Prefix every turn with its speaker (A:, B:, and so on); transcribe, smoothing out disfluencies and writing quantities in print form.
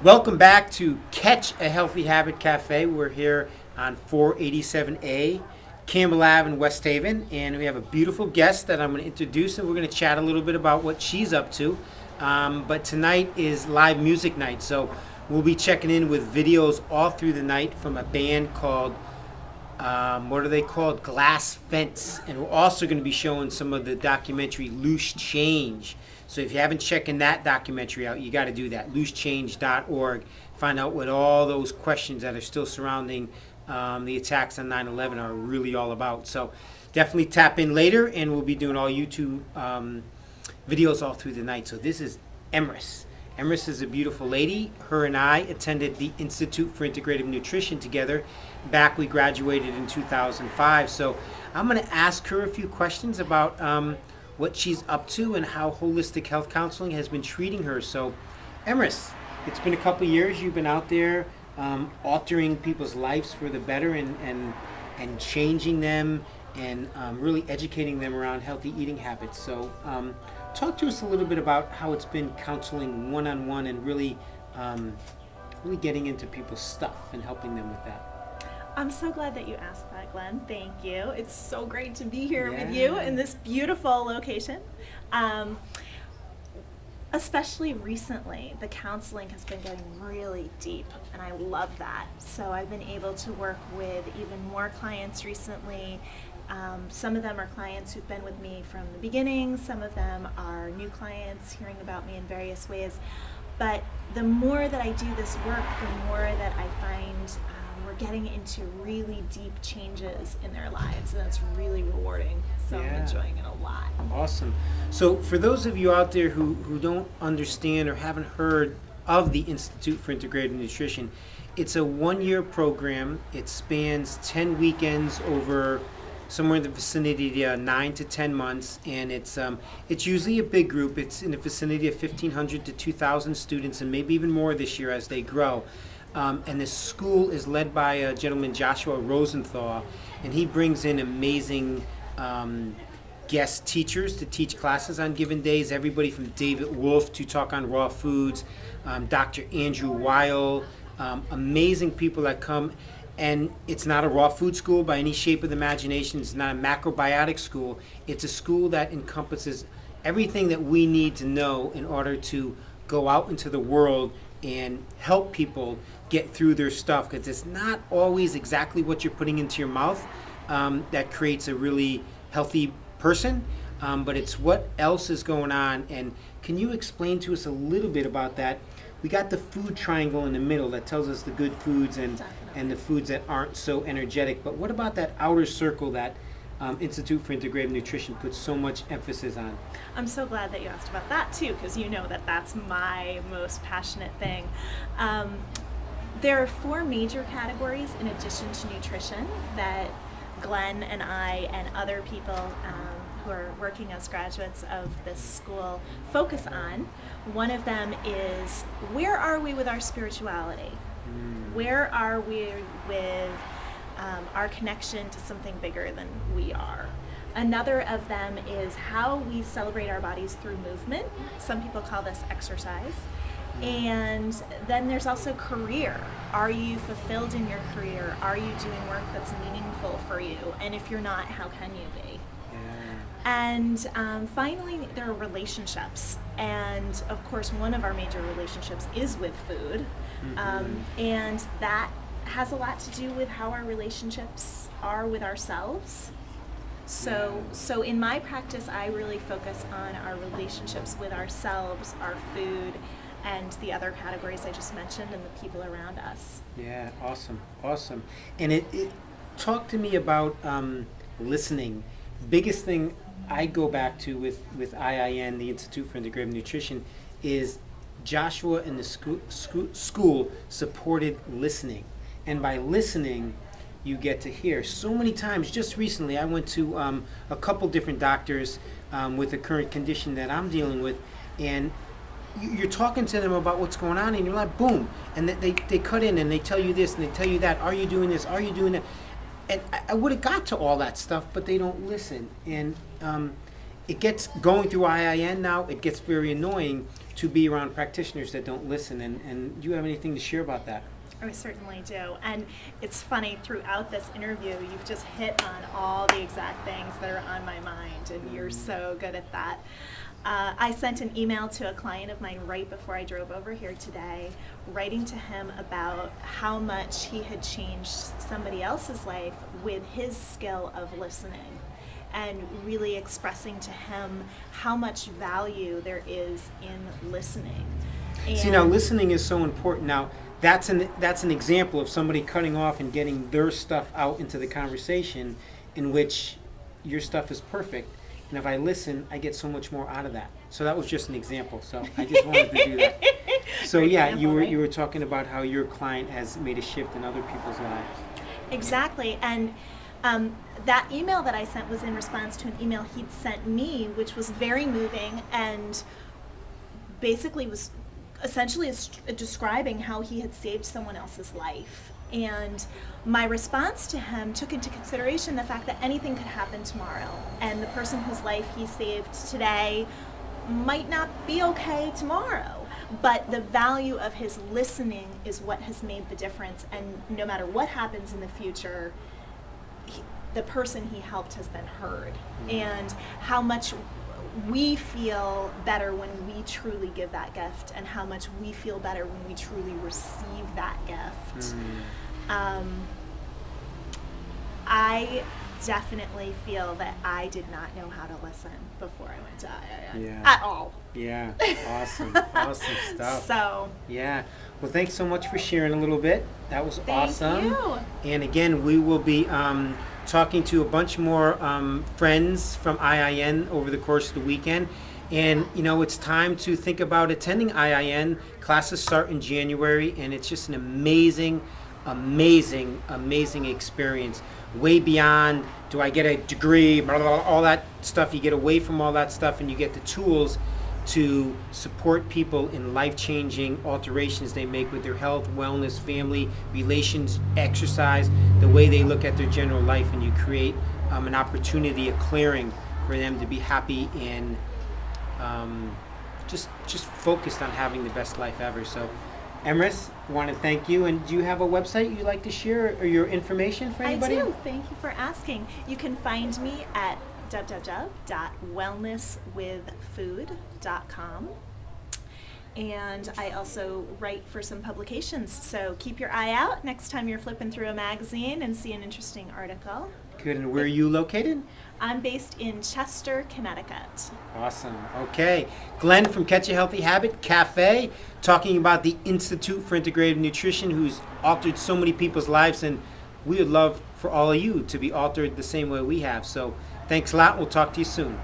A: Welcome back to Catch a Healthy Habit Cafe. We're here on 487A, Campbell Ave in West Haven, and we have a beautiful guest that I'm going to introduce, and we're going to chat a little bit about what she's up to. But tonight is live music night, so we'll be checking in with videos all through the night from a band called, what are they called? Glass Fence. And we're also going to be showing some of the documentary Loose Change. So if you haven't checked that documentary out, you got to do that. loosechange.org. Find out what all those questions that are still surrounding the attacks on 9/11 are really all about. So definitely tap in later, and we'll be doing all YouTube videos all through the night. So this is Emrys. Emrys is a beautiful lady. Her and I attended the Institute for Integrative Nutrition together. We graduated in 2005. So I'm going to ask her a few questions about what she's up to and how holistic health counseling has been treating her. So, Emrys, it's been a couple of years you've been out there altering people's lives for the better and changing them and really educating them around healthy eating habits. So, talk to us a little bit about how it's been counseling one-on-one and really getting into people's stuff and helping them with that.
B: I'm so glad that you asked that, Glenn. Thank you. It's so great to be here with you in this beautiful location. Especially recently, the counseling has been getting really deep, and I love that. So I've been able to work with even more clients recently. Some of them are clients who've been with me from the beginning. Some of them are new clients hearing about me in various ways. But the more that I do this work, the more that I find we're getting into really deep changes in their lives, and it's really rewarding. So I'm enjoying it a lot.
A: Awesome. So for those of you out there who don't understand or haven't heard of the Institute for Integrative Nutrition, it's a one-year program. It spans 10 weekends over somewhere in the vicinity of 9 to 10 months, and it's usually a big group. It's in the vicinity of 1,500 to 2,000 students, and maybe even more this year as they grow. And this school is led by a gentleman, Joshua Rosenthal, and he brings in amazing guest teachers to teach classes on given days. Everybody from David Wolf to talk on raw foods, Dr. Andrew Weil, amazing people that come. And it's not a raw food school by any shape of the imagination. It's not a macrobiotic school. It's a school that encompasses everything that we need to know in order to go out into the world and help people get through their stuff, because it's not always exactly what you're putting into your mouth that creates a really healthy person, but it's what else is going on. And can you explain to us a little bit about that? We got the food triangle in the middle that tells us the good foods and the foods that aren't so energetic, but what about that outer circle that Institute for Integrative Nutrition puts so much emphasis on?
B: I'm so glad that you asked about that too, because you know that that's my most passionate thing. There are 4 major categories in addition to nutrition that Glenn and I and other people who are working as graduates of this school focus on. One of them is, where are we with our spirituality? Where are we with our connection to something bigger than we are? Another of them is how we celebrate our bodies through movement. Some people call this exercise. And then there's also career. Are you fulfilled in your career? Are you doing work that's meaningful for you? And if you're not, how can you be? And finally, there are relationships. And of course, one of our major relationships is with food. And that has a lot to do with how our relationships are with ourselves. So in my practice, I really focus on our relationships with ourselves, our food, and the other categories I just mentioned, and the people around us.
A: Yeah, awesome. And it talk to me about listening. Biggest thing I go back to with IIN, the Institute for Integrative Nutrition, is Joshua and the school supported listening. And by listening, you get to hear. So many times, just recently, I went to a couple different doctors with the current condition that I'm dealing with, and you're talking to them about what's going on, and you're like, boom, and they cut in and they tell you this and they tell you that. Are you doing this? Are you doing that? And I would have got to all that stuff, but they don't listen. And it gets going through IIN now, it gets very annoying to be around practitioners that don't listen. And do you have anything to share about that?
B: I certainly do. And it's funny, throughout this interview, you've just hit on all the exact things that are on my mind, and you're so good at that. I sent an email to a client of mine right before I drove over here today, writing to him about how much he had changed somebody else's life with his skill of listening, and really expressing to him how much value there is in listening.
A: See, now listening is so important. Now, that's an example of somebody cutting off and getting their stuff out into the conversation, in which your stuff is perfect. And if I listen, I get so much more out of that. So that was just an example. So I just wanted to do that. So
B: Great
A: yeah,
B: example, right?
A: you were talking about how your client has made a shift in other people's lives.
B: Exactly. And that email that I sent was in response to an email he'd sent me, which was very moving and basically was essentially describing how he had saved someone else's life. And my response to him took into consideration the fact that anything could happen tomorrow, and the person whose life he saved today might not be okay tomorrow. But the value of his listening is what has made the difference, and no matter what happens in the future, the person he helped has been heard. And how much we feel better when we truly give that gift, and how much we feel better when we truly receive that gift. I definitely feel that I did not know how to listen before I went to IIN at all.
A: Yeah, awesome. Awesome stuff.
B: So
A: yeah, well, thanks so much for sharing a little bit. That was awesome.
B: you.
A: And again, we will be talking to a bunch more friends from IIN over the course of the weekend. And you know, it's time to think about attending IIN. Classes start in January, and it's just an amazing experience. Way beyond, do I get a degree, blah, blah, blah, all that stuff. You get away from all that stuff, and you get the tools to support people in life-changing alterations they make with their health, wellness, family, relations, exercise, the way they look at their general life, and you create an opportunity, a clearing for them to be happy and just focused on having the best life ever. So Emrys, I want to thank you. And do you have a website you'd like to share, or your information for anybody?
B: I do. Thank you for asking. You can find me at www.wellnesswithfood.com. And I also write for some publications, so keep your eye out next time you're flipping through a magazine and see an interesting article.
A: Good. And where are you located?
B: I'm based in Chester, Connecticut.
A: Awesome. Okay. Glen from Catch a Healthy Habit Cafe, talking about the Institute for Integrative Nutrition, who's altered so many people's lives, and we would love for all of you to be altered the same way we have. So thanks a lot. We'll talk to you soon.